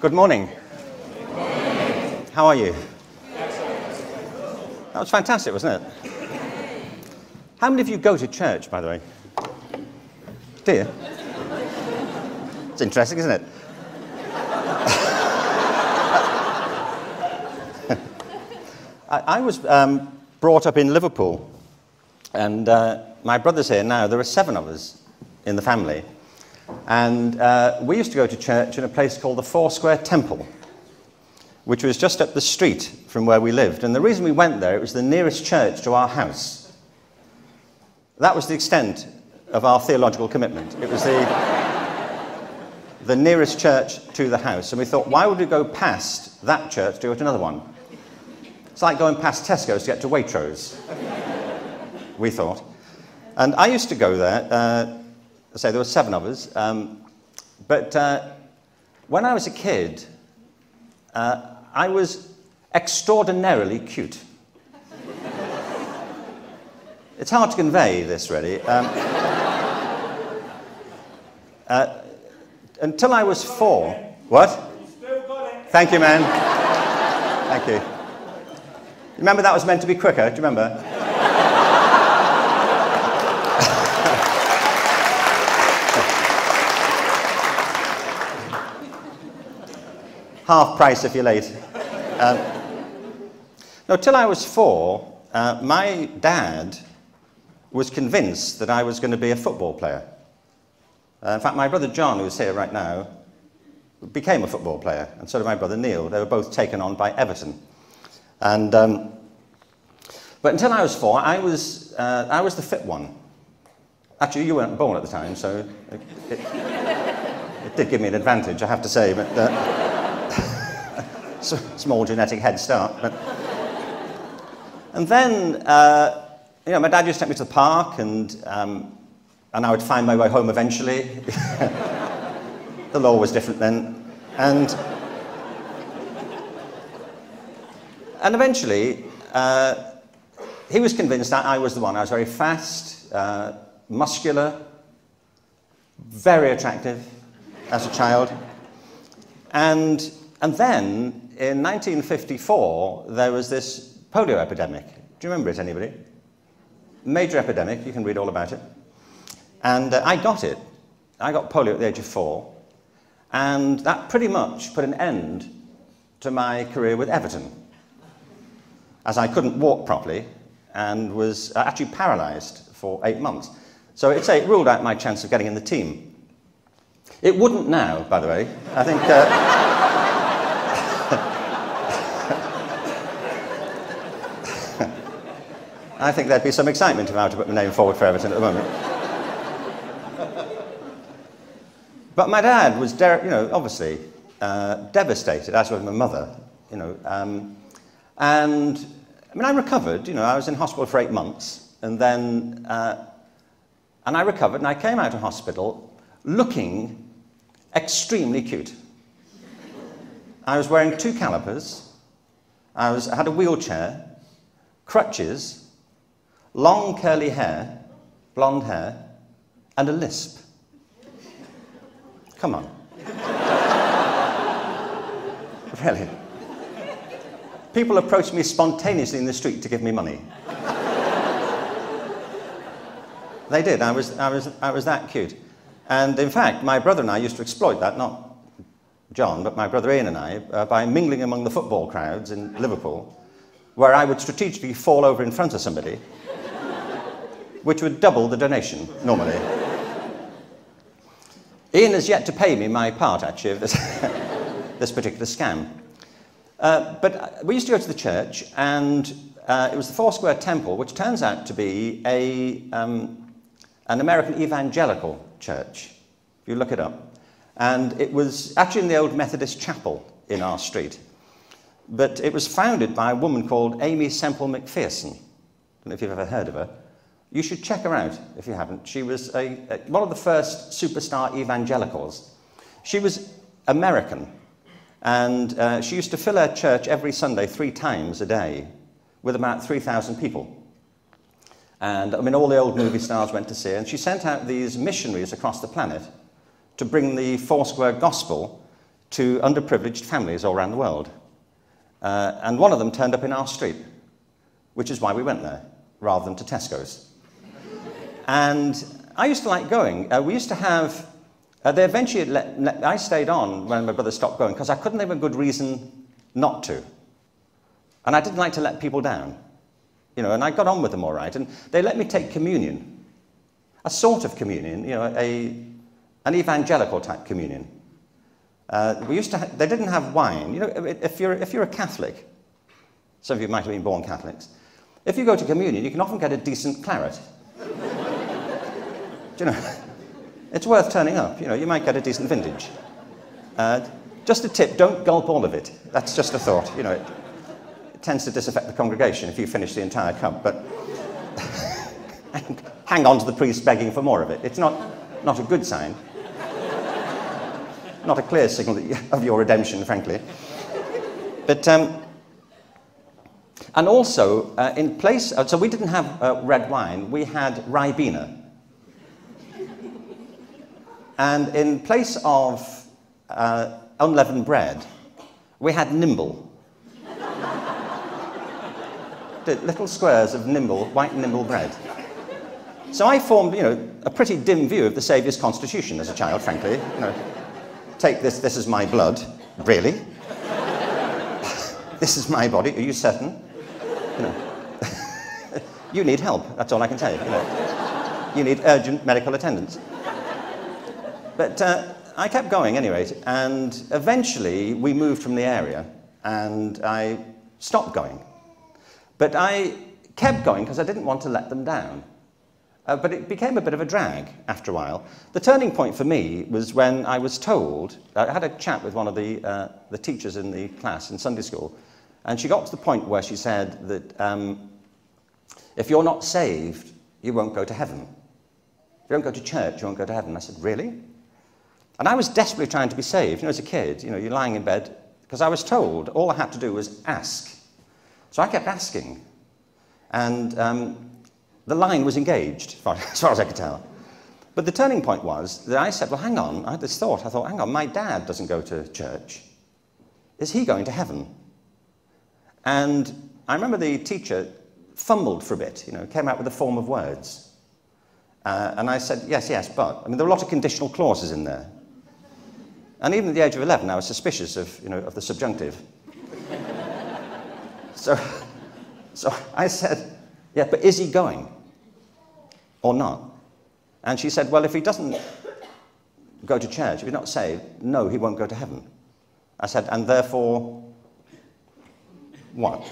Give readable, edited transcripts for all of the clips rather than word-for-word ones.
Good morning. How are you? That was fantastic, wasn't it? How many of you go to church, by the way? Do you? It's interesting, isn't it? I was brought up in Liverpool, and my brother's here now. There are 7 of us in the family, and we used to go to church in a place called the Foursquare Temple, which was just up the street from where we lived. And the reason we went there, it was the nearest church to our house. That was the extent of our theological commitment. It was the nearest church to the house. And we thought, why would we go past that church to go to another one? It's like going past Tesco's to get to Waitrose, we thought. And I used to go there, say there were 7 of us, but when I was a kid, I was extraordinarily cute. It's hard to convey this, really. Until I was 4. What? Thank you, man. Thank you. Remember that was meant to be quicker? Do you remember? Half price if you're late. No, till I was 4, my dad was convinced that I was going to be a football player. In fact, my brother John, who's here right now, became a football player, and so did my brother Neil. They were both taken on by Everton. And, but until I was 4, I was the fit one. Actually, you weren't born at the time, so it did give me an advantage, I have to say. But small genetic head start. But, and then, you know, my dad used to take me to the park, and I would find my way home eventually. The law was different then. And eventually, he was convinced that I was the one. I was very fast, muscular, very attractive as a child. And then, in 1954, there was this polio epidemic. Do you remember it, anybody? Major epidemic, you can read all about it. And I got it. I got polio at the age of 4. And that pretty much put an end to my career with Everton, as I couldn't walk properly and was actually paralysed for 8 months. So it ruled out my chance of getting in the team. It wouldn't now, by the way. I think... I think there'd be some excitement if I were to put my name forward for Everton at the moment. But my dad was, you know, obviously devastated, as was my mother, you know. And I mean, I recovered. You know, I was in hospital for 8 months, and then and I recovered, and I came out of hospital looking extremely cute. I was wearing 2 calipers. I had a wheelchair, crutches, long curly hair, blonde hair, and a lisp. Come on. Really. People approached me spontaneously in the street to give me money. They did. I was that cute. And in fact, my brother and I used to exploit that, not John, but my brother Ian and I, by mingling among the football crowds in Liverpool, where I would strategically fall over in front of somebody, which would double the donation, normally. Ian has yet to pay me my part, actually, of this particular scam. But we used to go to the church, and it was the Foursquare Temple, which turns out to be an American evangelical church, if you look it up. And it was actually in the old Methodist chapel in our street. But it was founded by a woman called Amy Semple McPherson. I don't know if you've ever heard of her. You should check her out if you haven't. She was one of the first superstar evangelicals. She was American, and she used to fill her church every Sunday 3 times a day with about 3,000 people. And I mean, all the old movie stars went to see her, and she sent out these missionaries across the planet to bring the Foursquare gospel to underprivileged families all around the world. And one of them turned up in our street, which is why we went there, rather than to Tesco's. And I used to like going. We used to have, they eventually I stayed on when my brother stopped going, because I couldn't think of a good reason not to. And I didn't like to let people down. You know, and I got on with them all right. And they let me take communion, a sort of communion, you know, an evangelical type communion. We used to they didn't have wine. You know, if you're a Catholic, some of you might have been born Catholics, if you go to communion, you can often get a decent claret. Do you know? It's worth turning up. You know, you might get a decent vintage. Just a tip: don't gulp all of it. That's just a thought. You know, it tends to disaffect the congregation if you finish the entire cup. But hang on to the priest begging for more of it. It's not a good sign. Not a clear signal of your redemption, frankly. But, and also, in place, so we didn't have red wine, we had Ribena. And in place of unleavened bread, we had Nimble. The little squares of Nimble, white Nimble bread. So I formed, you know, a pretty dim view of the Saviour's constitution as a child, frankly. You know, take this, this is my blood. Really? This is my body. Are you certain? You know, you need help. That's all I can tell you. You know, you need urgent medical attendance. But I kept going anyway, and eventually we moved from the area, and I stopped going. But I kept going because I didn't want to let them down. But it became a bit of a drag after a while. The turning point for me was when I was told, I had a chat with one of the teachers in the class in Sunday school, and she got to the point where she said that if you're not saved, you won't go to heaven. If you don't go to church, you won't go to heaven. I said, really? And I was desperately trying to be saved. You know, as a kid, you know, you're lying in bed, because I was told all I had to do was ask. So I kept asking. And the line was engaged, as far as I could tell. But the turning point was that I said, well, hang on, I had this thought. I thought, hang on, my dad doesn't go to church. Is he going to heaven? And I remember the teacher fumbled for a bit, you know, came out with a form of words. And I said, yes, but. I mean, there were a lot of conditional clauses in there. And even at the age of 11, I was suspicious of, you know, of the subjunctive. So I said, yeah, but is he going? Or not? And she said, well, if he doesn't go to church, if he's not saved, no, he won't go to heaven. I said, and therefore, what?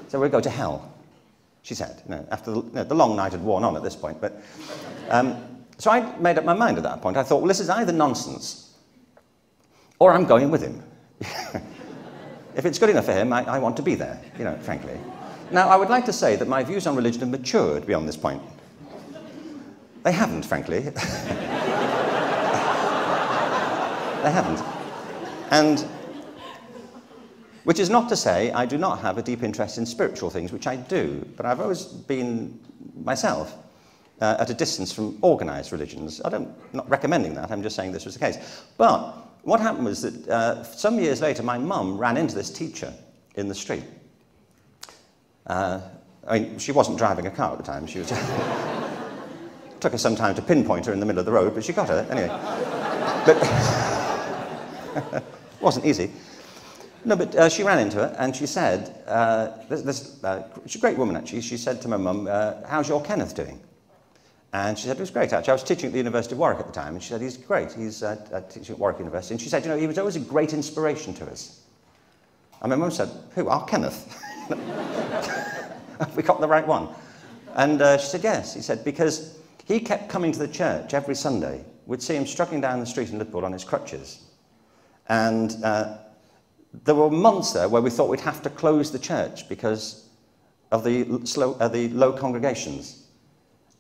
So we'll go to hell, she said, you know, after the long night had worn on at this point. But, so I made up my mind at that point. I thought, well, this is either nonsense, or I'm going with him. If it's good enough for him, I want to be there, you know, frankly. Now, I would like to say that my views on religion have matured beyond this point. They haven't, frankly. They haven't. And, which is not to say I do not have a deep interest in spiritual things, which I do, but I've always been, myself, at a distance from organised religions. I'm not recommending that, I'm just saying this was the case. But what happened was that some years later, my mum ran into this teacher in the street. I mean, she wasn't driving a car at the time. She was took her some time to pinpoint her in the middle of the road, but she got her anyway. But wasn't easy. No, but she ran into her and she said, she's a great woman actually. She said to my mum, "How's your Kenneth doing?" And she said, "It was great actually. I was teaching at the University of Warwick at the time." And she said, "He's great. He's teaching at Warwick University." And she said, "You know, he was always a great inspiration to us." And my mum said, "Who? Our Kenneth?" Have we got the right one? And she said, yes. He said, because he kept coming to the church every Sunday. We'd see him struggling down the street in Liverpool on his crutches. And there were months there where we thought we'd have to close the church because of the low congregations.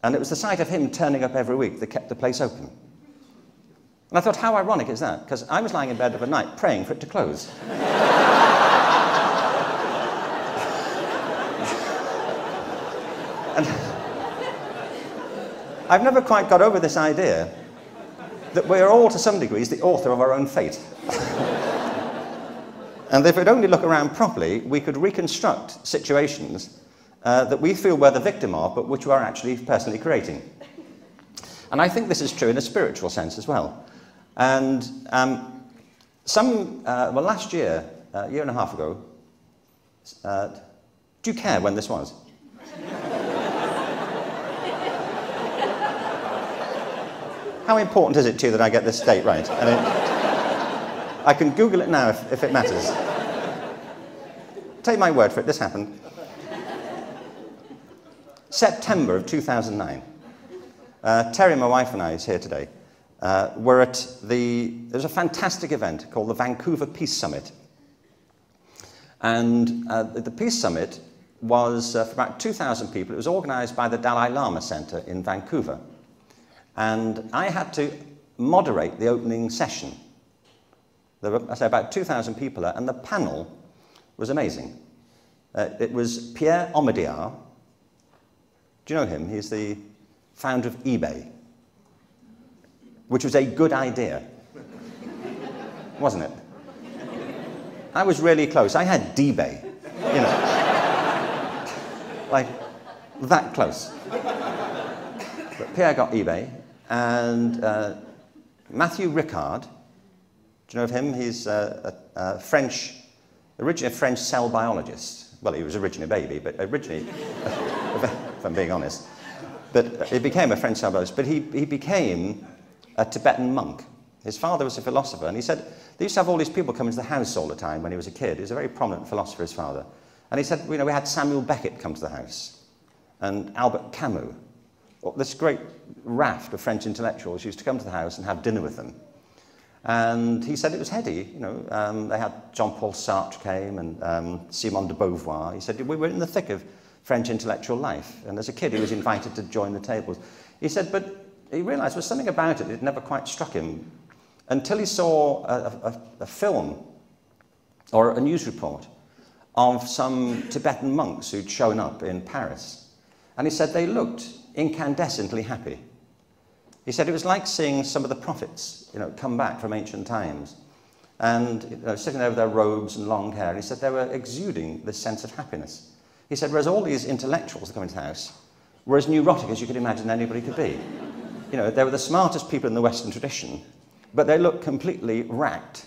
And it was the sight of him turning up every week that kept the place open. And I thought, how ironic is that? Because I was lying in bed of a night praying for it to close. And I've never quite got over this idea that we're all, to some degrees, the author of our own fate. And if we'd only look around properly, we could reconstruct situations that we feel we're the victim of, but which we are actually personally creating. And I think this is true in a spiritual sense as well. And last year, a year and a half ago, do you care when this was? How important is it to you that I get this date right? I mean, I can Google it now if it matters. Take my word for it, this happened. September of 2009. Terry, my wife, and I, is here today. We're at there's a fantastic event called the Vancouver Peace Summit. And the Peace Summit was for about 2,000 people. It was organised by the Dalai Lama Centre in Vancouver. And I had to moderate the opening session. There were, I say, about 2,000 people there, and the panel was amazing. It was Pierre Omidyar. Do you know him? He's the founder of eBay, which was a good idea, wasn't it? I was really close. I had D-Bay, you know, like that close. But Pierre got eBay, and Matthew Ricard, do you know of him? He's originally a French cell biologist. Well, he was originally a baby, but originally, if I'm being honest. But he became a French cell biologist, but he became a Tibetan monk. His father was a philosopher, and he said they used to have all these people come into the house all the time when he was a kid. He was a very prominent philosopher, his father. And he said, you know, we had Samuel Beckett come to the house, and Albert Camus. This great raft of French intellectuals used to come to the house and have dinner with them. And he said it was heady, you know. They had Jean-Paul Sartre came, and Simone de Beauvoir. He said we were in the thick of French intellectual life. And as a kid, he was invited to join the tables. He said, but he realised there was something about it that never quite struck him until he saw a film or a news report of some Tibetan monks who'd shown up in Paris. And he said they looked incandescently happy. He said it was like seeing some of the prophets, you know, come back from ancient times, and you know, sitting there with their robes and long hair. And he said they were exuding this sense of happiness. He said, whereas all these intellectuals that come into the house were as neurotic as you could imagine anybody could be. You know, they were the smartest people in the Western tradition, but they looked completely racked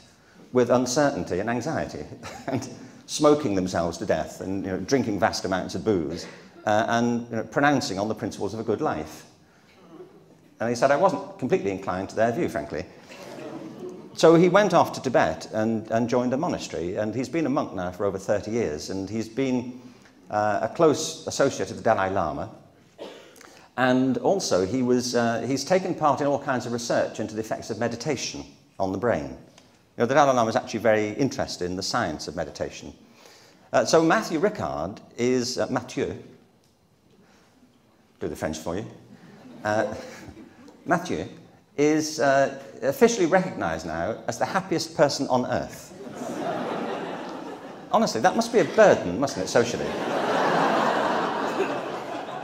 with uncertainty and anxiety, and smoking themselves to death, and you know, drinking vast amounts of booze, and you know, pronouncing on the principles of a good life. And he said I wasn't completely inclined to their view, frankly. So he went off to Tibet and joined a monastery, and he's been a monk now for over 30 years, and he's been a close associate of the Dalai Lama. And also he's taken part in all kinds of research into the effects of meditation on the brain. You know, the Dalai Lama is actually very interested in the science of meditation. So Matthew Ricard is, Mathieu, do the French for you. Mathieu is officially recognised now as the happiest person on earth. Honestly, that must be a burden, mustn't it, socially?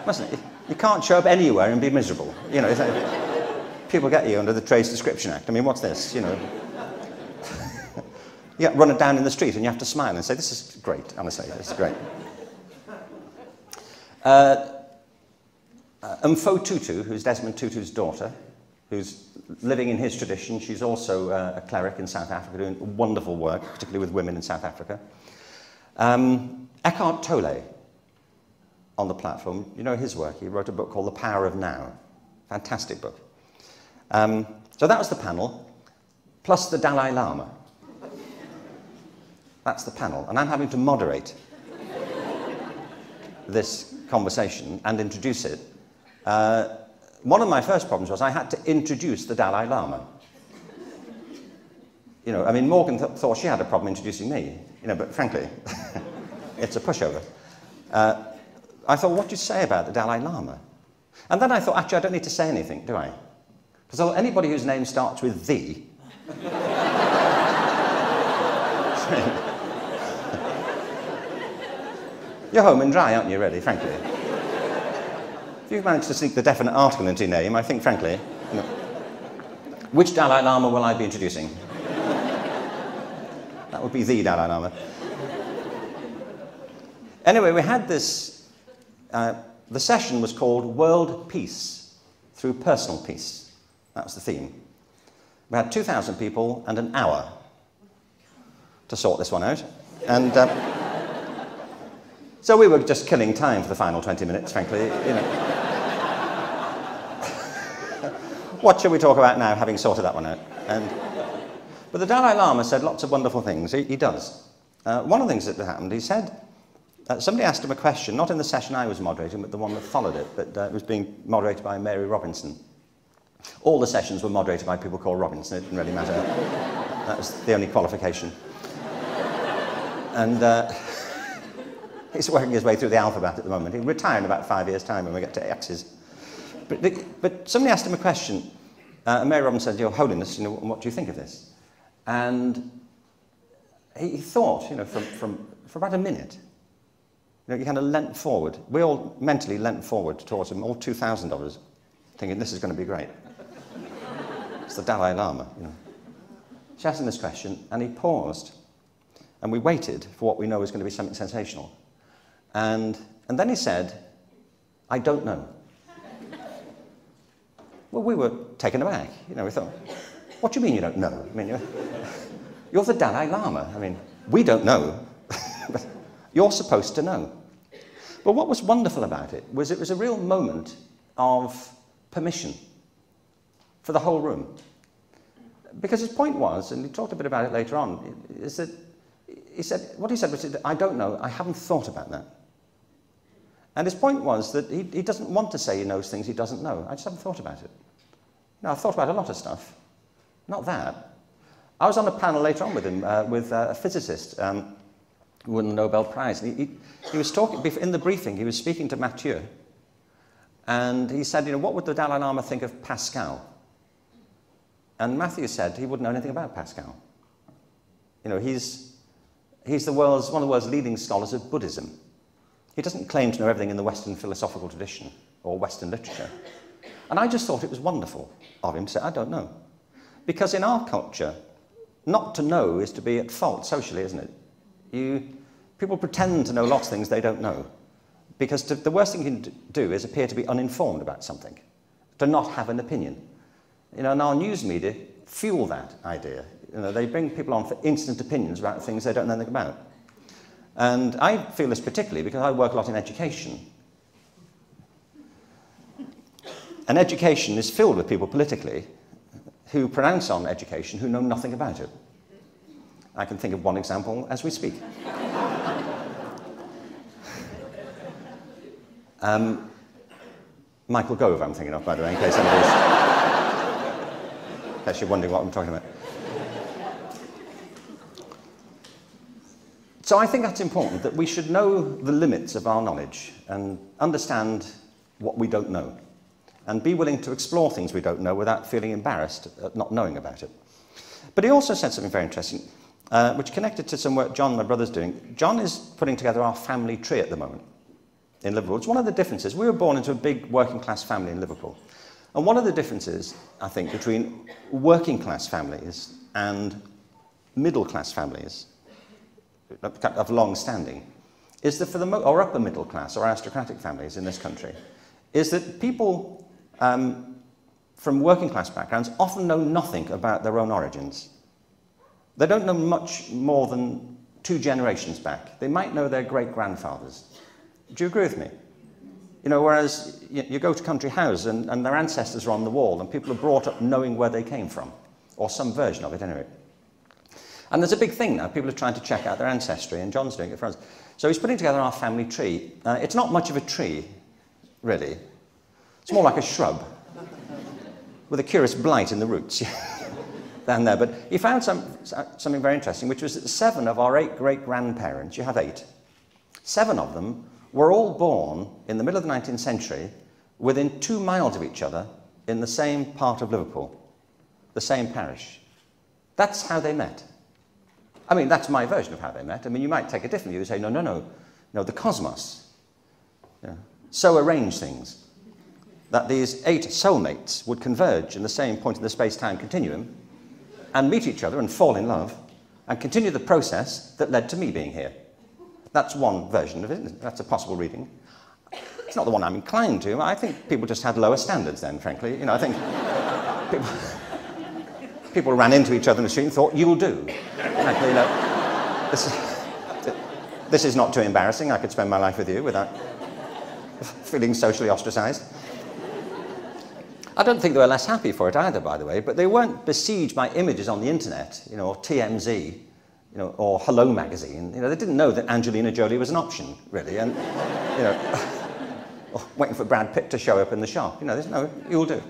Mustn't it? You can't show up anywhere and be miserable. You know, people get you under the Trade Description Act. I mean, what's this, you know? You run it down in the street and you have to smile and say, this is great, honestly, this is great. Mfo Tutu, who's Desmond Tutu's daughter, who's living in his tradition. She's also a cleric in South Africa, doing wonderful work, particularly with women in South Africa. Eckhart Tolle, on the platform, you know his work. He wrote a book called The Power of Now. Fantastic book. So that was the panel, plus the Dalai Lama. That's the panel, and I'm having to moderate this conversation and introduce it. One of my first problems was I had to introduce the Dalai Lama. You know, I mean, Morgan thought she had a problem introducing me, you know, but frankly, it's a pushover. I thought, what do you say about the Dalai Lama? And then I thought, actually, I don't need to say anything, do I? Because anybody whose name starts with "the," you're home and dry, aren't you, really, frankly? If you've managed to sneak the definite article into your name, I think, frankly, you know. Which Dalai Lama will I be introducing? That would be the Dalai Lama. Anyway, we had this, the session was called World Peace through Personal Peace. That was the theme. We had 2,000 people and an hour to sort this one out. And so we were just killing time for the final 20 minutes, frankly. You know. What shall we talk about now, having sorted that one out? But the Dalai Lama said lots of wonderful things. He does. One of the things that happened, he said, somebody asked him a question, not in the session I was moderating, but the one that followed it, but it was being moderated by Mary Robinson. All the sessions were moderated by people called Robinson. It didn't really matter. That was the only qualification. And he's working his way through the alphabet at the moment. He'll retire in about 5 years' time when we get to X's. But somebody asked him a question, and Mary Robinson said, Your Holiness, what do you think of this? And he thought, for about a minute. He kind of leant forward. We all mentally leant forward towards him, all 2,000 of us, thinking this is going to be great. It's the Dalai Lama, She asked him this question, and he paused. And we waited for what we know is going to be something sensational. And then he said, I don't know. Well, we were taken aback. We thought, what do you mean you don't know? I mean, you're the Dalai Lama. I mean, we don't know. But you're supposed to know. But what was wonderful about it was a real moment of permission for the whole room. Because his point was, and he talked a bit about it later on, is that what he said was, I don't know, I haven't thought about that. And his point was that he doesn't want to say he knows things he doesn't know. I just haven't thought about it. I've thought about a lot of stuff. Not that. I was on a panel later on with him, with a physicist who won the Nobel Prize. And he was talking, in the briefing, he was speaking to Mathieu. And he said, what would the Dalai Lama think of Pascal? And Matthew said he wouldn't know anything about Pascal. He's one of the world's leading scholars of Buddhism. He doesn't claim to know everything in the Western philosophical tradition or Western literature. And I just thought it was wonderful of him to say, I don't know. Because in our culture, not to know is to be at fault socially, isn't it? People pretend to know lots of things they don't know. Because the worst thing you can do is appear to be uninformed about something, to not have an opinion. And our news media fuel that idea. They bring people on for instant opinions about things they don't know anything about. And I feel this particularly because I work a lot in education. And education is filled with people politically who pronounce on education who know nothing about it. I can think of one example as we speak. Michael Gove, I'm thinking of, by the way, in case you're wondering what I'm talking about. So I think that's important, that we should know the limits of our knowledge and understand what we don't know, and be willing to explore things we don't know without feeling embarrassed at not knowing about it. But he also said something very interesting, which connected to some work John, my brother's doing. John is putting together our family tree at the moment in Liverpool. It's one of the differences. We were born into a big working class family in Liverpool. And one of the differences, I think, between working class families and middle class families of long standing is that or upper middle class or aristocratic families in this country, is that people from working class backgrounds often know nothing about their own origins. They don't know much more than 2 generations back. They might know their great-grandfathers. Do you agree with me? Whereas you go to country houses and their ancestors are on the wall and people are brought up knowing where they came from, or some version of it anyway. And there's a big thing now. People are trying to check out their ancestry, and John's doing it for us. So he's putting together our family tree. It's not much of a tree, really. It's more like a shrub, with a curious blight in the roots down there. But he found something very interesting, which was that 7 of our 8 great-grandparents, you have 8, 7 of them were all born in the middle of the 19th century within 2 miles of each other in the same part of Liverpool, the same parish. That's how they met. I mean, that's my version of how they met. I mean, you might take a different view and say, no, the cosmos so arranged things. that these 8 soulmates would converge in the same point in the space-time continuum and meet each other and fall in love and continue the process that led to me being here. That's one version of it. That's a possible reading. It's not the one I'm inclined to. I think people just had lower standards then, frankly. You know, I think people ran into each other in the street and thought, "You'll do." Frankly, you know, this is not too embarrassing. I could spend my life with you without feeling socially ostracized. I don't think they were less happy for it either, by the way, but they weren't besieged by images on the internet, you know, or TMZ, you know, or Hello Magazine. You know, they didn't know that Angelina Jolie was an option, really, and, you know, waiting for Brad Pitt to show up in the shop. You know, there's no, "You'll do."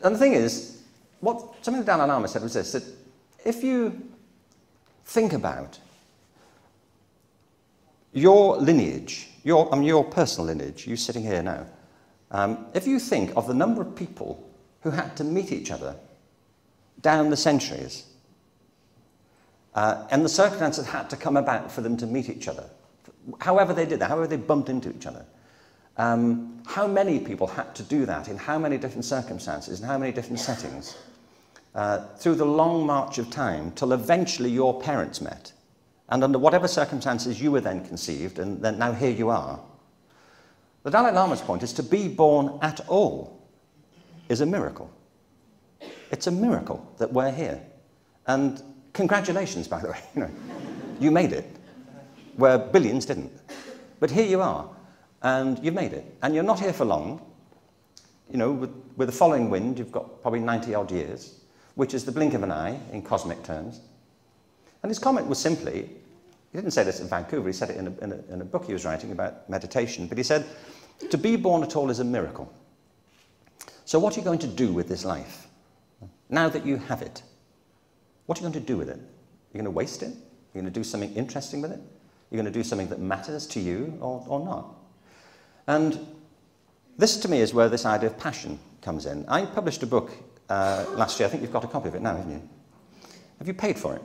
And the thing is, something that Dalai Lama said was this, that if you think about your lineage, your personal lineage, you sitting here now, if you think of the number of people who had to meet each other down the centuries, and the circumstances that had to come about for them to meet each other, however they did that, however they bumped into each other, how many people had to do that in how many different circumstances and how many different settings, through the long march of time till eventually your parents met, and under whatever circumstances you were then conceived, and then now here you are. The Dalai Lama's point is to be born at all is a miracle. It's a miracle that we're here. And congratulations, by the way. You know, you made it, where billions didn't. But here you are, and you've made it. And you're not here for long. You know, with the following wind, you've got probably 90-odd years, which is the blink of an eye in cosmic terms. And his comment was simply, he didn't say this in Vancouver, he said it in a book he was writing about meditation, but he said, to be born at all is a miracle. So what are you going to do with this life? Now that you have it, what are you going to do with it? You're going to waste it? You're going to do something interesting with it? You're going to do something that matters to you or not? And this, to me, is where this idea of passion comes in. I published a book last year. I think you've got a copy of it now, haven't you? Have you paid for it?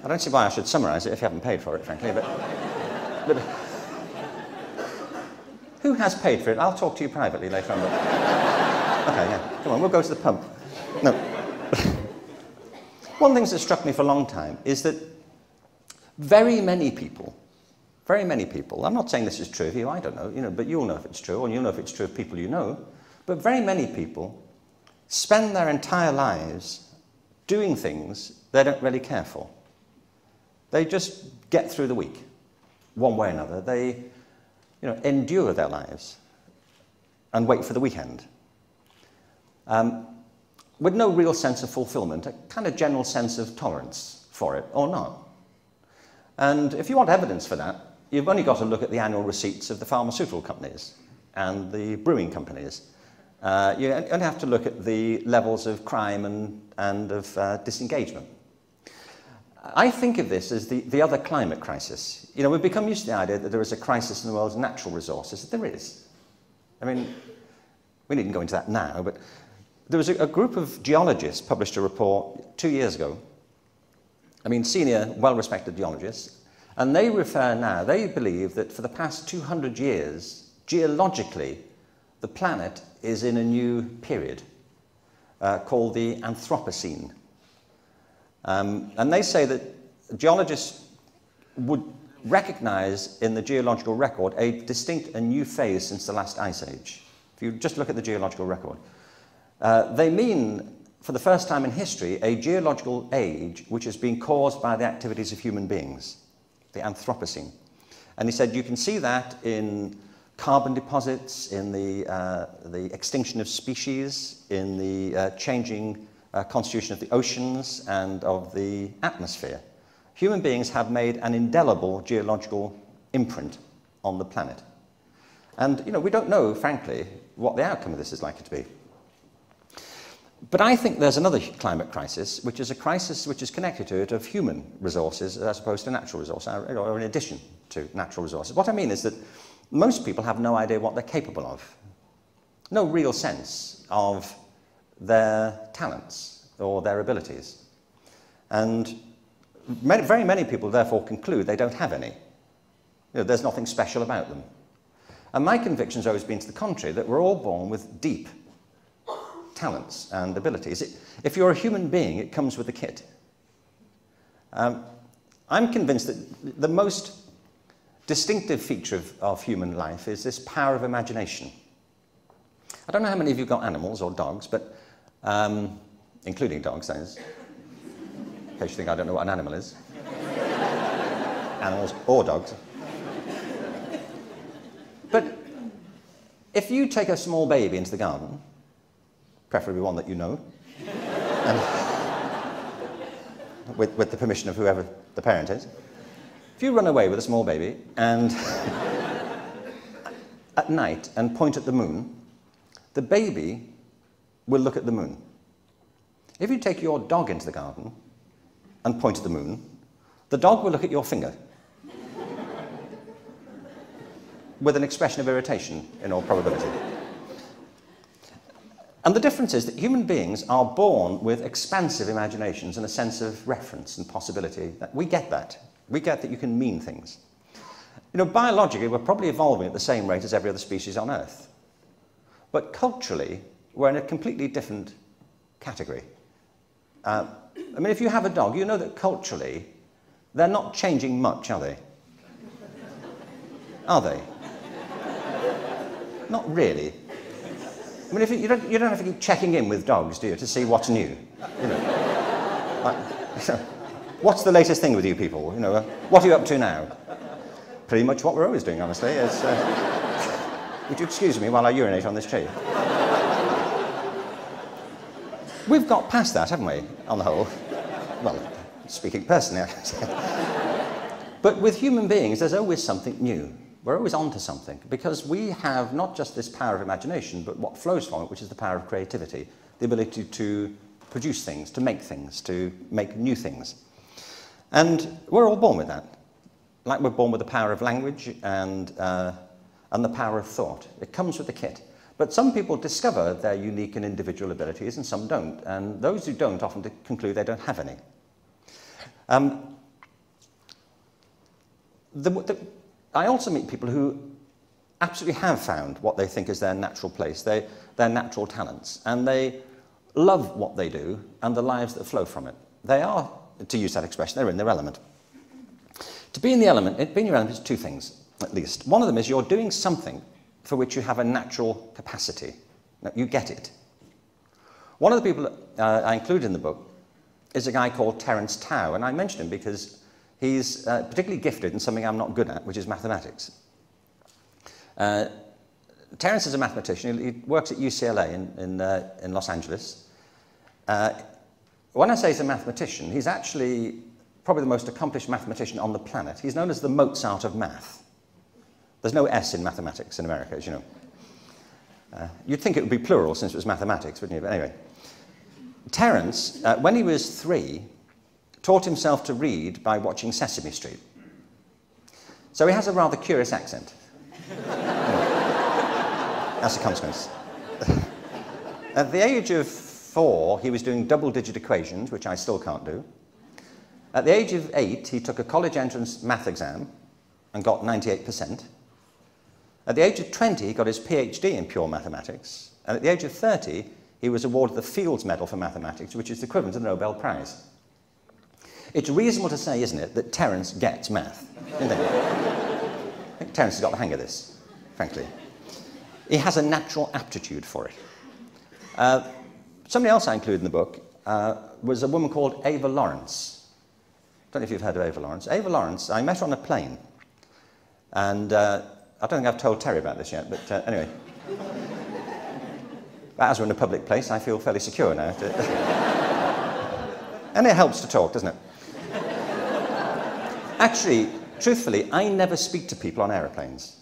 I don't see why I should summarise it if you haven't paid for it, frankly, but who has paid for it? I'll talk to you privately later on. But okay, yeah, come on, we'll go to the pump. No. One of the things that struck me for a long time is that very many people, I'm not saying this is true of you, I don't know, you know, but you'll know if it's true, and you'll know if it's true of people you know, but very many people spend their entire lives doing things they don't really care for. They just get through the week, one way or another. They, you know, endure their lives and wait for the weekend. With no real sense of fulfillment, a kind of general sense of tolerance for it, or not. And if you want evidence for that, you've only got to look at the annual receipts of the pharmaceutical companies and the brewing companies. You only have to look at the levels of crime and of disengagement. I think of this as the other climate crisis. You know, we've become used to the idea that there is a crisis in the world's natural resources. There is. I mean, we needn't go into that now, but there was a group of geologists published a report 2 years ago. I mean, senior, well-respected geologists. And they believe that for the past 200 years, geologically, the planet is in a new period called the Anthropocene. And they say that geologists would recognize in the geological record a distinct and new phase since the last ice age. If you just look at the geological record. They mean, for the first time in history, a geological age which has been caused by the activities of human beings, the Anthropocene. And he said you can see that in carbon deposits, in the extinction of species, in the changing constitution of the oceans and of the atmosphere. Human beings have made an indelible geological imprint on the planet. And, you know, we don't know, frankly, what the outcome of this is likely to be. But I think there's another climate crisis, which is a crisis which is connected to it of human resources as opposed to natural resources, or in addition to natural resources. What I mean is that most people have no idea what they're capable of. No real sense of their talents or their abilities. And very many people therefore conclude they don't have any. You know, there's nothing special about them. And my conviction's always been to the contrary, that we're all born with deep talents and abilities. If you're a human being, it comes with the kit. I'm convinced that the most distinctive feature of human life is this power of imagination. I don't know how many of you got animals or dogs, but including dogs, that is. In case you think I don't know what an animal is. Animals or dogs. But if you take a small baby into the garden, preferably one that you know, and with the permission of whoever the parent is, if you run away with a small baby and at night and point at the moon, the baby will look at the moon. If you take your dog into the garden and point at the moon, the dog will look at your finger with an expression of irritation, in all probability. And the difference is that human beings are born with expansive imaginations and a sense of reference and possibility. We get that. We get that you can mean things. You know, biologically, we're probably evolving at the same rate as every other species on Earth. But culturally, we're in a completely different category. I mean, if you have a dog, you know that culturally, they're not changing much, are they? Are they? Not really. I mean, if you don't have to keep checking in with dogs, do you, to see what's new? You know, like, what's the latest thing with you people? You know, what are you up to now? Pretty much what we're always doing, honestly. It's, would you excuse me while I urinate on this tree? We've got past that, haven't we, on the whole? Well, speaking personally, I can say. But with human beings, there's always something new. We're always on to something, because we have not just this power of imagination, but what flows from it, which is the power of creativity, the ability to produce things, to make new things. And we're all born with that. Like we're born with the power of language and the power of thought. It comes with the kit. But some people discover their unique and individual abilities, and some don't. And those who don't often conclude they don't have any. I also meet people who absolutely have found what they think is their natural place, their natural talents, and they love what they do and the lives that flow from it. They are, to use that expression, they're in their element. To be in the element, being in your element is two things, at least. One of them is you're doing something for which you have a natural capacity. Now, you get it. One of the people I included in the book is a guy called Terence Tao, and I mentioned him because he's particularly gifted in something I'm not good at, which is mathematics. Terence is a mathematician. He works at UCLA in Los Angeles. When I say he's a mathematician, he's actually probably the most accomplished mathematician on the planet. He's known as the Mozart of math. There's no S in mathematics in America, as you know. You'd think it would be plural since it was mathematics, wouldn't you? But anyway. Terence, when he was 3, taught himself to read by watching Sesame Street. So he has a rather curious accent. That's a consequence. At the age of 4, he was doing double-digit equations, which I still can't do. At the age of 8, he took a college entrance math exam and got 98%. At the age of 20, he got his PhD in pure mathematics. And at the age of 30, he was awarded the Fields Medal for Mathematics, which is the equivalent of the Nobel Prize. It's reasonable to say, isn't it, that Terence gets math, isn't it? I think Terence has got the hang of this, frankly. He has a natural aptitude for it. Somebody else I included in the book was a woman called Ava Lawrence. I don't know if you've heard of Ava Lawrence. Ava Lawrence, I met her on a plane. And I don't think I've told Terry about this yet, but anyway. As we're in a public place, I feel fairly secure now. And it helps to talk, doesn't it? Actually, truthfully, I never speak to people on aeroplanes.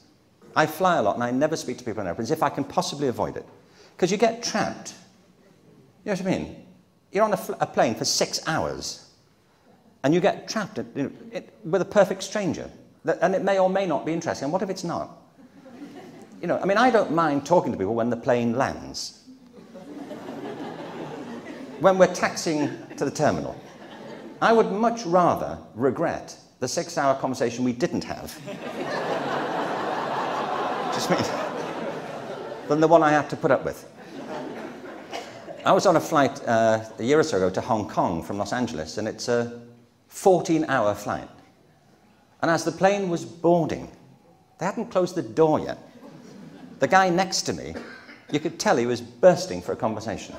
I fly a lot and I never speak to people on aeroplanes if I can possibly avoid it. Because you get trapped. You know what I mean? You're on a plane for 6 hours and you get trapped with a perfect stranger. And it may or may not be interesting. And what if it's not? You know, I mean, I don't mind talking to people when the plane lands. When we're taxiing to the terminal. I would much rather regret the 6-hour conversation we didn't have. Just mean, than the one I had to put up with. I was on a flight a year or so ago to Hong Kong from Los Angeles, and it's a 14-hour flight. And as the plane was boarding, they hadn't closed the door yet. The guy next to me, you could tell he was bursting for a conversation.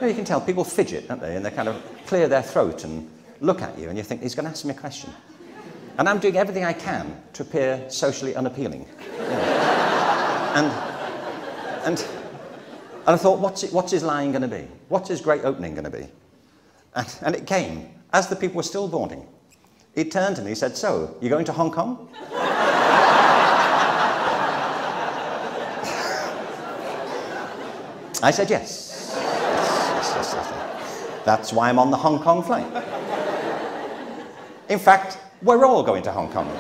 You can tell people fidget, don't they? And they kind of clear their throat and look at you, and you think, he's going to ask me a question. And I'm doing everything I can to appear socially unappealing. You know. And I thought, what's his line going to be? What's his great opening going to be? And it came, as the people were still boarding. He turned to me, he said, so, you going to Hong Kong? I said, yes. Yes. That's why I'm on the Hong Kong flight. In fact, we're all going to Hong Kong.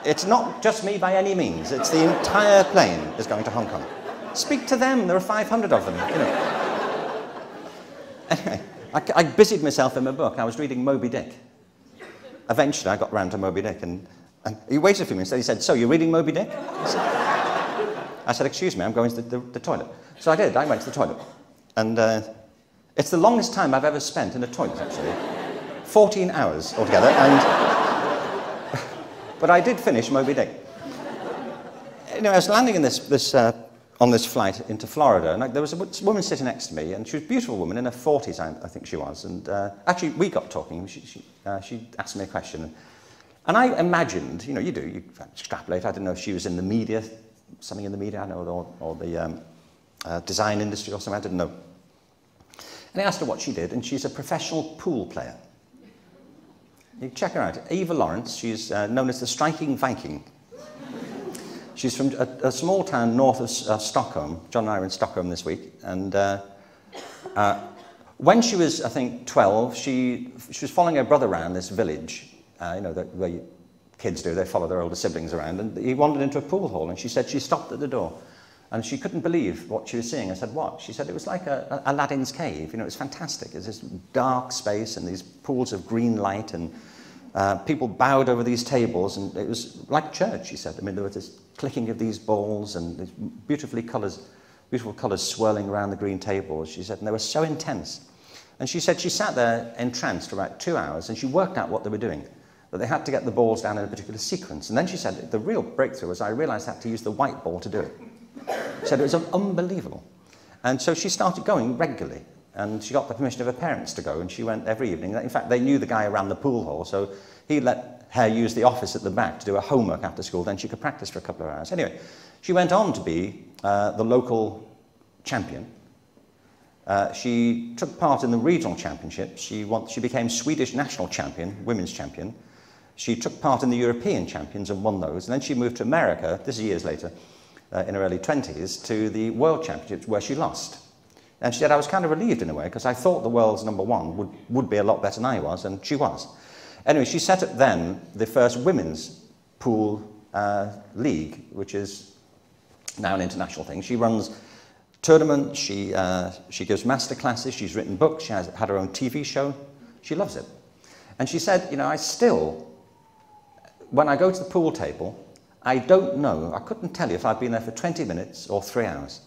It's not just me by any means. It's the entire plane is going to Hong Kong. Speak to them. There are 500 of them. You know. Anyway, I busied myself in my book. I was reading Moby Dick. Eventually, I got round to Moby Dick, and he waited for me and he said, so, you're reading Moby Dick? I said, excuse me, I'm going to the toilet. So I did. I went to the toilet. And it's the longest time I've ever spent in a toilet, actually. 14 hours altogether. But I did finish Moby Dick. You know, I was landing in on this flight into Florida, and there was a woman sitting next to me, and she was a beautiful woman in her 40s, I think she was. And actually, we got talking. She asked me a question. And I imagined, you know, you extrapolate. I didn't know if she was in the media, something in the media, I know, or the design industry or something, I didn't know. And I asked her what she did, and she's a professional pool player. You check her out. Eva Lawrence, she's known as the Striking Viking. She's from a small town north of Stockholm. John and I were in Stockholm this week. And when she was, I think, 12, she was following her brother around this village, you know, where kids do. They follow their older siblings around. And he wandered into a pool hall, and she said she stopped at the door. And she couldn't believe what she was seeing. I said, what? She said it was like Aladdin's cave. You know, it was fantastic. It was this dark space and these pools of green light, and people bowed over these tables, and it was like church, she said. I mean, there was this clicking of these balls and these beautiful colours swirling around the green tables, she said, and they were so intense. And she said she sat there entranced for about 2 hours, and she worked out what they were doing, that they had to get the balls down in a particular sequence. And then she said the real breakthrough was I realised I had to use the white ball to do it. She said it was unbelievable. And so she started going regularly, and she got the permission of her parents to go, and she went every evening. In fact, they knew the guy who ran the pool hall, so he let her use the office at the back to do her homework after school, then she could practice for a couple of hours. Anyway, she went on to be the local champion. She took part in the regional championships. She became Swedish national champion, women's champion. She took part in the European champions and won those, and then she moved to America, this is years later, in her early 20s, to the World Championships, where she lost. And she said, I was kind of relieved in a way, because I thought the world's number one would be a lot better than I was, and she was. Anyway, she set up then the first women's pool league, which is now an international thing. She runs tournaments, she gives master classes, she's written books, she had her own TV show. She loves it. And she said, you know, when I go to the pool table, I don't know, I couldn't tell you if I'd been there for 20 minutes or 3 hours.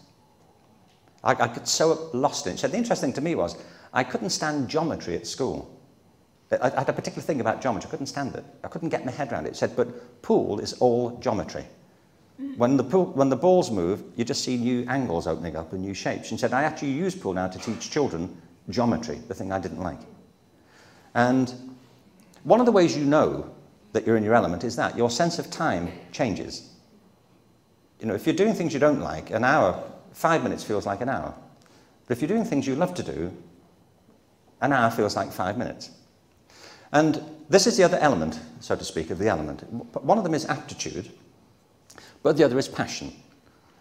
I got so lost in it. She said, the interesting thing to me was, I couldn't stand geometry at school. I had a particular thing about geometry, I couldn't stand it. I couldn't get my head around it. She said, but pool is all geometry. When the balls move, you just see new angles opening up and new shapes. She said, I actually use pool now to teach children geometry, the thing I didn't like. And one of the ways you know that you're in your element is that your sense of time changes. You know, if you're doing things you don't like, an hour, 5 minutes feels like an hour. But if you're doing things you love to do, an hour feels like 5 minutes. And this is the other element, so to speak, of the element. One of them is aptitude, but the other is passion.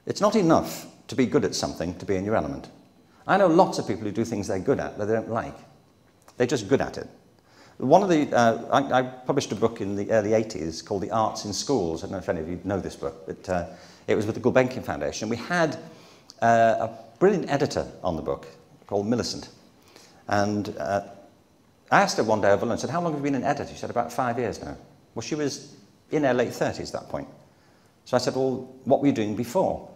It's not enough to be good at something to be in your element. I know lots of people who do things they're good at that they don't like. They're just good at it. One of the, I published a book in the early 80s called The Arts in Schools. I don't know if any of you know this book, but it was with the Gulbenkian Foundation. We had a brilliant editor on the book called Millicent. And I asked her one day over lunch, I said, how long have you been an editor? She said, about 5 years now. Well, she was in her late 30s at that point. So I said, well, what were you doing before?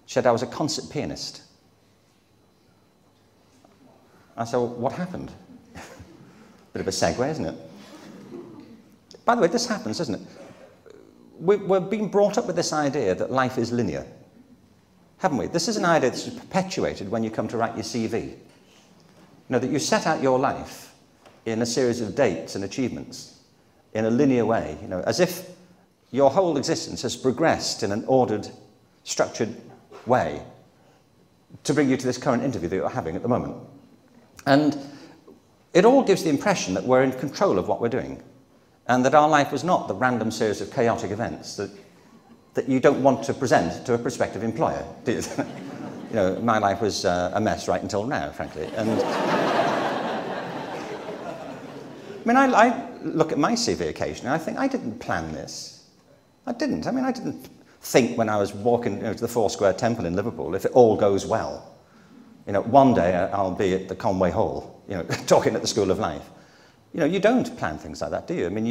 She said, I was a concert pianist. I said, well, what happened? Bit of a segue, isn't it? By the way, this happens, doesn't it? We're being brought up with this idea that life is linear, haven't we? This is an idea that's perpetuated when you come to write your CV. You know, that you set out your life in a series of dates and achievements in a linear way, you know, as if your whole existence has progressed in an ordered, structured way to bring you to this current interview that you're having at the moment. And it all gives the impression that we're in control of what we're doing, and that our life was not the random series of chaotic events that you don't want to present to a prospective employer, do you? You know, my life was a mess right until now, frankly. And I mean, I look at my CV occasionally, and I think, I didn't plan this. I didn't. I mean, I didn't think when I was walking, you know, to the Foursquare Temple in Liverpool, if it all goes well, you know, one day I'll be at the Conway Hall, you know, talking at the School of Life. You know, you don't plan things like that, do you? I mean,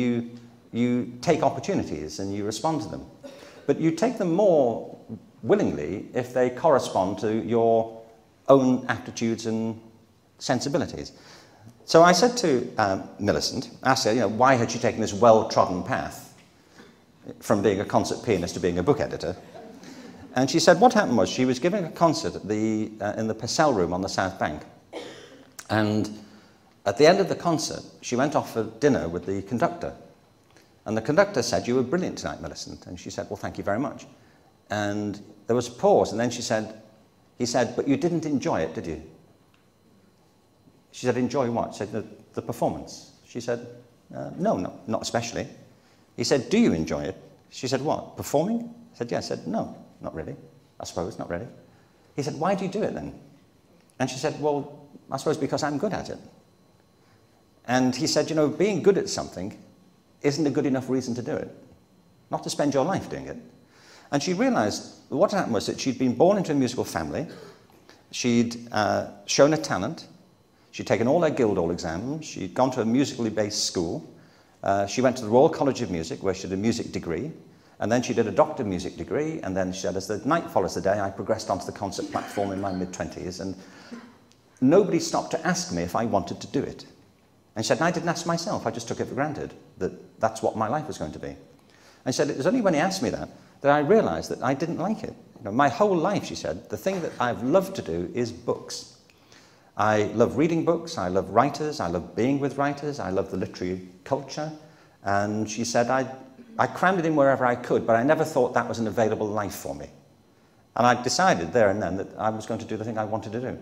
you take opportunities and you respond to them. But you take them more willingly if they correspond to your own aptitudes and sensibilities. So I said to Millicent, asked her, you know, why had she taken this well-trodden path from being a concert pianist to being a book editor? And she said what happened was she was giving a concert at in the Purcell Room on the South Bank. And at the end of the concert, she went off for dinner with the conductor. And the conductor said, you were brilliant tonight, Millicent. And she said, well, thank you very much. And there was a pause, and then he said, but you didn't enjoy it, did you? She said, enjoy what? She said, the performance. She said, no, not especially. He said, do you enjoy it? She said, what, performing? I said, yeah. I said, no, not really. I suppose, not really. He said, why do you do it then? And she said, well, I suppose because I'm good at it. And he said, you know, being good at something isn't a good enough reason to do it. Not to spend your life doing it. And she realized what happened was that she'd been born into a musical family. She'd shown a talent. She'd taken all her Guildhall exams. She'd gone to a musically based school. She went to the Royal College of Music, where she did a music degree. And then she did a Doctor of Music degree. And then she said, as the night follows the day, I progressed onto the concert platform in my mid-20s. And nobody stopped to ask me if I wanted to do it. And she said, I didn't ask myself. I just took it for granted that that's what my life was going to be. And she said, it was only when he asked me that I realized that I didn't like it. You know, my whole life, she said, the thing that I've loved to do is books. I love reading books, I love writers, I love being with writers, I love the literary culture. And she said, I crammed it in wherever I could, but I never thought that was an available life for me. And I decided there and then that I was going to do the thing I wanted to do.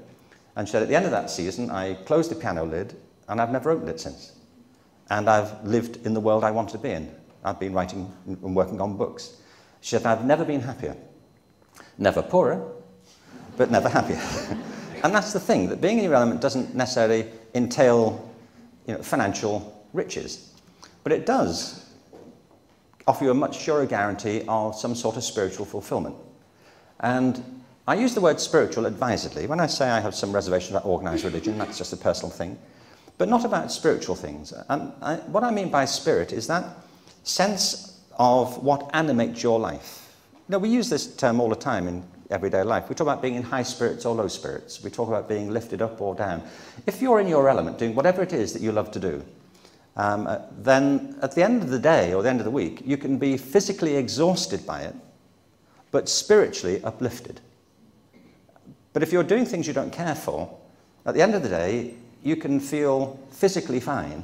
And she said, at the end of that season, I closed the piano lid, and I've never opened it since. And I've lived in the world I wanted to be in. I've been writing and working on books. She said, I've never been happier. Never poorer, but never happier. And that's the thing, that being in your element doesn't necessarily entail, you know, financial riches. But it does offer you a much surer guarantee of some sort of spiritual fulfillment. And I use the word spiritual advisedly. When I say I have some reservation about organised religion, that's just a personal thing. But not about spiritual things. And what I mean by spirit is that sense of what animates your life. You know, we use this term all the time in everyday life. We talk about being in high spirits or low spirits. We talk about being lifted up or down. If you're in your element, doing whatever it is that you love to do, then at the end of the day or the end of the week, you can be physically exhausted by it, but spiritually uplifted. But if you're doing things you don't care for, at the end of the day, you can feel physically fine,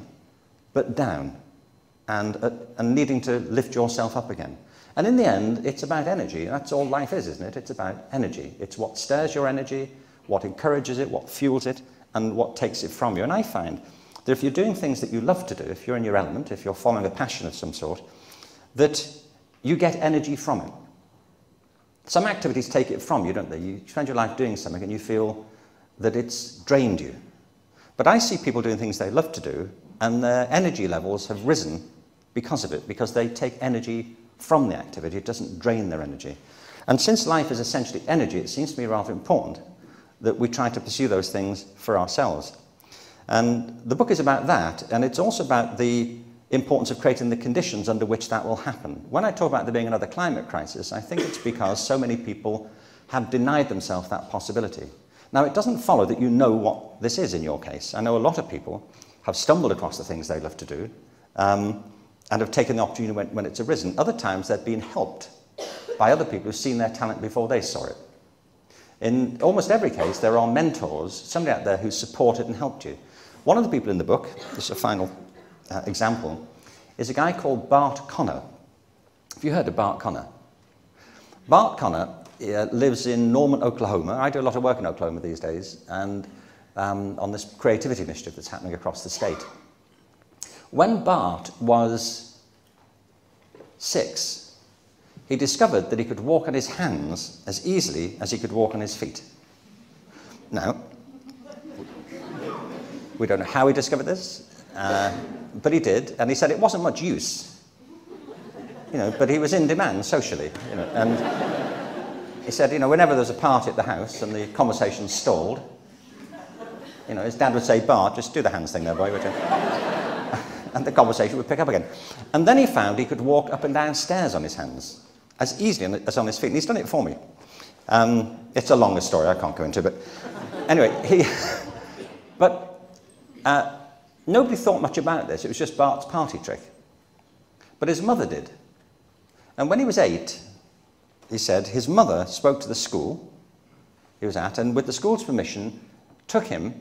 but down, and needing to lift yourself up again. And in the end, it's about energy. That's all life is, isn't it? It's about energy. It's what stirs your energy, what encourages it, what fuels it, and what takes it from you. And I find that if you're doing things that you love to do, if you're in your element, if you're following a passion of some sort, that you get energy from it. Some activities take it from you, don't they? You spend your life doing something and you feel that it's drained you. But I see people doing things they love to do, and their energy levels have risen because of it, because they take energy from the activity. It doesn't drain their energy. And since life is essentially energy, it seems to me rather important that we try to pursue those things for ourselves. And the book is about that, and it's also about the importance of creating the conditions under which that will happen. When I talk about there being another climate crisis, I think it's because so many people have denied themselves that possibility. Now, it doesn't follow that you know what this is in your case. I know a lot of people have stumbled across the things they love to do and have taken the opportunity when it's arisen. Other times, they've been helped by other people who've seen their talent before they saw it. In almost every case, there are mentors, somebody out there who supported and helped you. One of the people in the book, this is a final example, is a guy called Bart Conner. Have you heard of Bart Conner? Bart Conner lives in Norman, Oklahoma. I do a lot of work in Oklahoma these days, and on this creativity initiative that's happening across the state. When Bart was 6, he discovered that he could walk on his hands as easily as he could walk on his feet. Now, we don't know how he discovered this, but he did, and he said it wasn't much use, but he was in demand socially, and he said, whenever there's a party at the house and the conversation stalled, his dad would say, Bart, just do the hands thing there, boy, would you? And the conversation would pick up again. And then he found he could walk up and down stairs on his hands as easily as on his feet, and he's done it for me. It's a longer story, I can't go into, but anyway, nobody thought much about this. It was just Bart's party trick. But his mother did. And when he was 8, he said his mother spoke to the school he was at, and with the school's permission, took him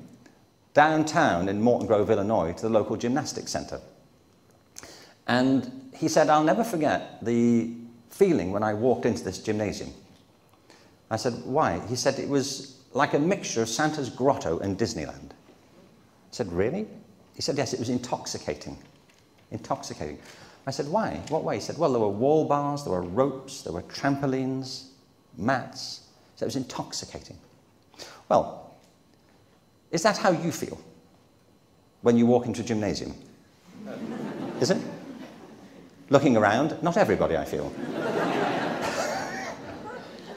downtown in Morton Grove, Illinois, to the local gymnastics center. And he said, I'll never forget the feeling when I walked into this gymnasium. I said, why? He said it was like a mixture of Santa's Grotto and Disneyland. I said, really? He said, yes, it was intoxicating. Intoxicating. I said, why? What way? He said, well, there were wall bars, there were ropes, there were trampolines, mats. So it was intoxicating. Well, is that how you feel when you walk into a gymnasium? Is it? Looking around, not everybody, I feel,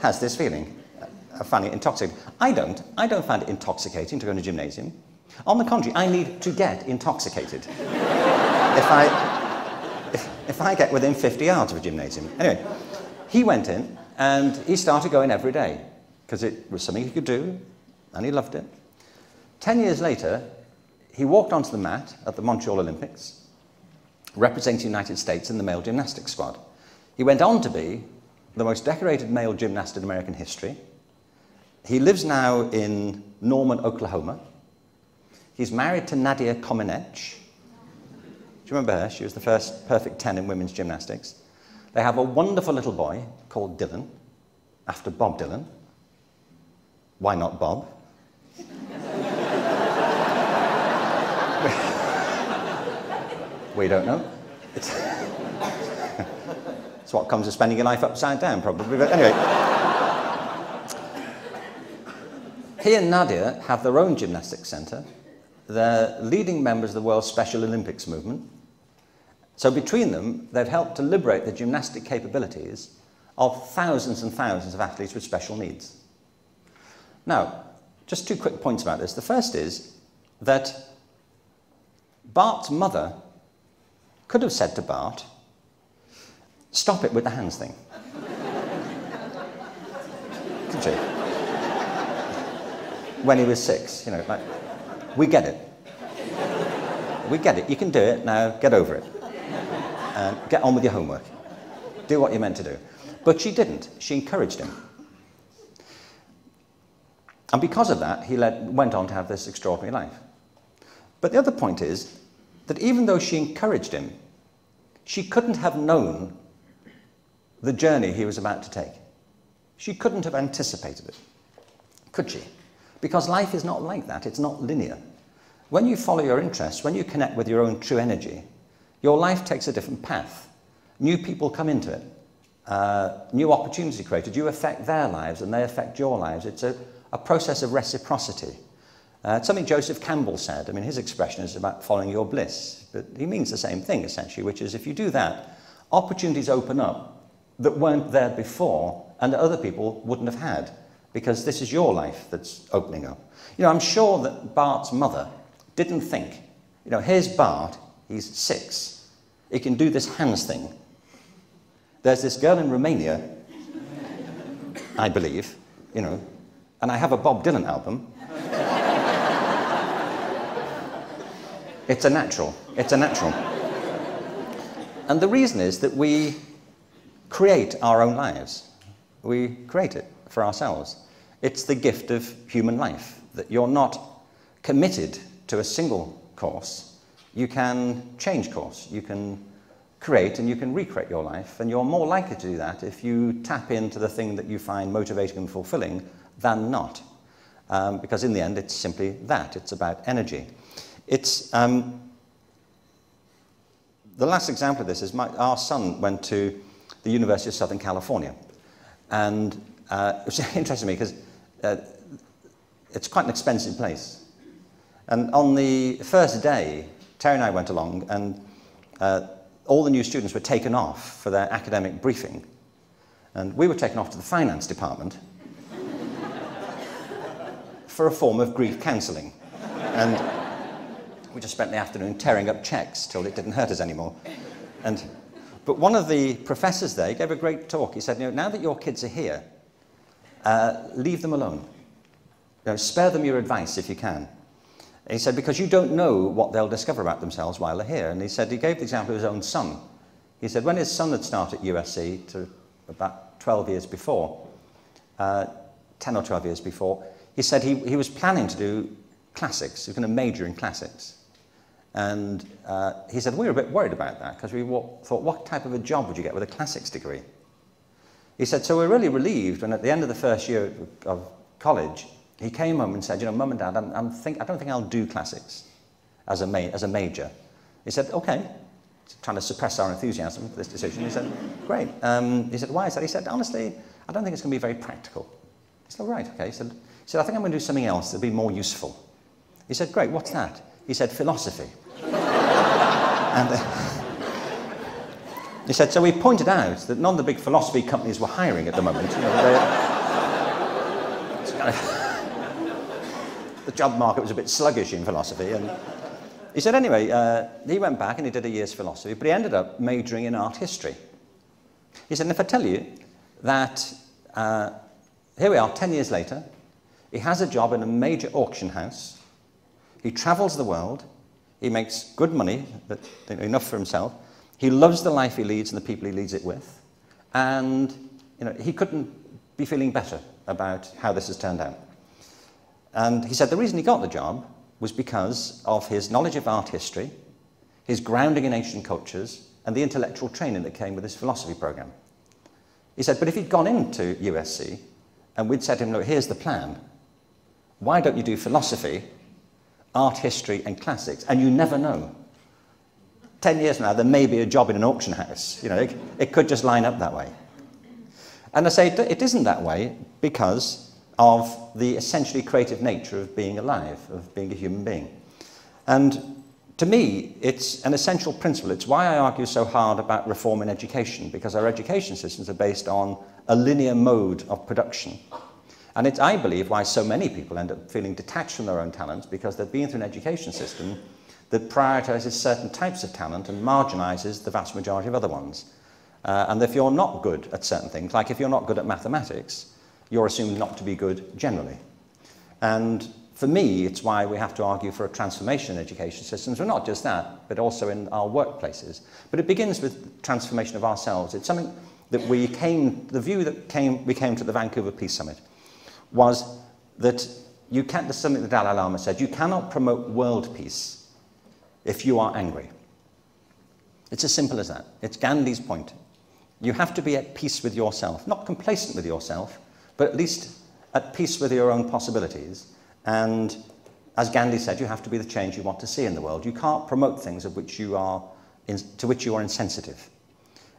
has this feeling of finding it intoxicating. I don't find it intoxicating to go to a gymnasium. On the contrary, I need to get intoxicated if I get within 50 yards of a gymnasium. Anyway, he went in and he started going every day because it was something he could do and he loved it. 10 years later, he walked onto the mat at the Montreal Olympics, representing the United States in the male gymnastics squad. He went on to be the most decorated male gymnast in American history. He lives now in Norman, Oklahoma. He's married to Nadia Comaneci. Do you remember her? She was the first perfect 10 in women's gymnastics. They have a wonderful little boy called Dylan, after Bob Dylan. Why not Bob? We don't know. It's what comes of spending your life upside down, probably. But anyway, he and Nadia have their own gymnastics centre. They're leading members of the world's Special Olympics movement. So between them, they've helped to liberate the gymnastic capabilities of thousands and thousands of athletes with special needs. Now, just 2 quick points about this. The first is that Bart's mother could have said to Bart, stop it with the hands thing. Could she? When he was 6, like, we get it. We get it. You can do it. Now get over it. And get on with your homework. Do what you're meant to do. But she didn't. She encouraged him. And because of that, he went on to have this extraordinary life. But the other point is that even though she encouraged him, she couldn't have known the journey he was about to take. She couldn't have anticipated it, could she? Because life is not like that. It's not linear. When you follow your interests, when you connect with your own true energy, your life takes a different path. New people come into it. New opportunities are created. You affect their lives and they affect your lives. It's a process of reciprocity. It's something Joseph Campbell said. I mean, his expression is about following your bliss. But he means the same thing, essentially, which is if you do that, opportunities open up that weren't there before and that other people wouldn't have had, because this is your life that's opening up. I'm sure that Bart's mother didn't think, here's Bart, he's 6, He can do this hands thing. There's this girl in Romania, I believe, you know, and I have a Bob Dylan album. It's a natural. It's a natural. And the reason is that we create our own lives. We create it for ourselves. It's the gift of human life, that you're not committed to a single course. You can change course. You can create and you can recreate your life, and you're more likely to do that if you tap into the thing that you find motivating and fulfilling than not. Because in the end, it's simply that. It's about energy. It's, the last example of this is our son went to the University of Southern California. And it was interesting to me because it's quite an expensive place. And on the first day, Terry and I went along, and all the new students were taken off for their academic briefing. And we were taken off to the finance department for a form of grief counselling. And we just spent the afternoon tearing up cheques till it didn't hurt us anymore. But one of the professors there gave a great talk. He said, you know, now that your kids are here, leave them alone. You know, spare them your advice if you can. And he said, because you don't know what they'll discover about themselves while they're here. And he said, he gave the example of his own son. He said, when his son had started at USC to about 12 years before, 10 or 12 years before, he said he was planning to do classics. He was going to major in classics. And he said, we were a bit worried about that because we thought, what type of a job would you get with a classics degree? He said, so we're really relieved when at the end of the first year of college, he came home and said, you know, Mum and Dad, I don't think I'll do classics as a major. He said, okay. Trying to suppress our enthusiasm for this decision. He said, great. He said, why is that? He said, honestly, I don't think it's going to be very practical. He said, right, okay. He said, I think I'm going to do something else that'll be more useful. He said, great, what's that? He said, philosophy. And he said, so we pointed out that none of the big philosophy companies were hiring at the moment. You know, the job market was a bit sluggish in philosophy. And he said, anyway, he went back and he did a year's philosophy, but he ended up majoring in art history. He said, and if I tell you that here we are 10 years later, he has a job in a major auction house, he travels the world, he makes good money, but enough for himself, he loves the life he leads and the people he leads it with, and you know, he couldn't be feeling better about how this has turned out. And he said the reason he got the job was because of his knowledge of art history, his grounding in ancient cultures, and the intellectual training that came with his philosophy program. He said, but if he'd gone into USC and we'd said to him, look, here's the plan. Why don't you do philosophy, art history, and classics? And you never know. 10 years from now, there may be a job in an auction house. You know, it could just line up that way. And I say it isn't that way because of the essentially creative nature of being alive, of being a human being. And to me, it's an essential principle. It's why I argue so hard about reform in education, because our education systems are based on a linear mode of production. And it's, I believe, why so many people end up feeling detached from their own talents, because they've been through an education system that prioritizes certain types of talent and marginalizes the vast majority of other ones. And if you're not good at certain things, like if you're not good at mathematics, you're assumed not to be good generally. And for me, it's why we have to argue for a transformation in education systems, but not just that, but also in our workplaces. But it begins with transformation of ourselves. It's something that the view that we came to the Vancouver Peace Summit was that you can't, this is something the Dalai Lama said, you cannot promote world peace if you are angry. It's as simple as that. It's Gandhi's point. You have to be at peace with yourself, not complacent with yourself, but at least at peace with your own possibilities. And as Gandhi said, you have to be the change you want to see in the world. You can't promote things of which to which you are insensitive.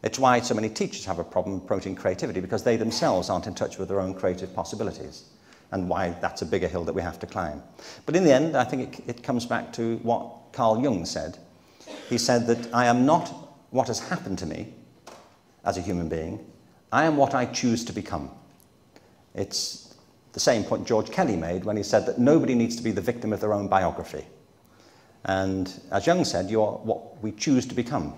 It's why so many teachers have a problem promoting creativity, because they themselves aren't in touch with their own creative possibilities, and why that's a bigger hill that we have to climb. But in the end, I think it comes back to what Carl Jung said. He said that I am not what has happened to me as a human being, I am what I choose to become. It's the same point George Kelly made when he said that nobody needs to be the victim of their own biography. And as Jung said, you're what we choose to become.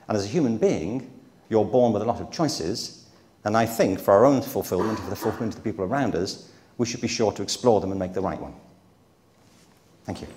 And as a human being, you're born with a lot of choices. And I think for our own fulfillment, for the fulfillment of the people around us, we should be sure to explore them and make the right one. Thank you.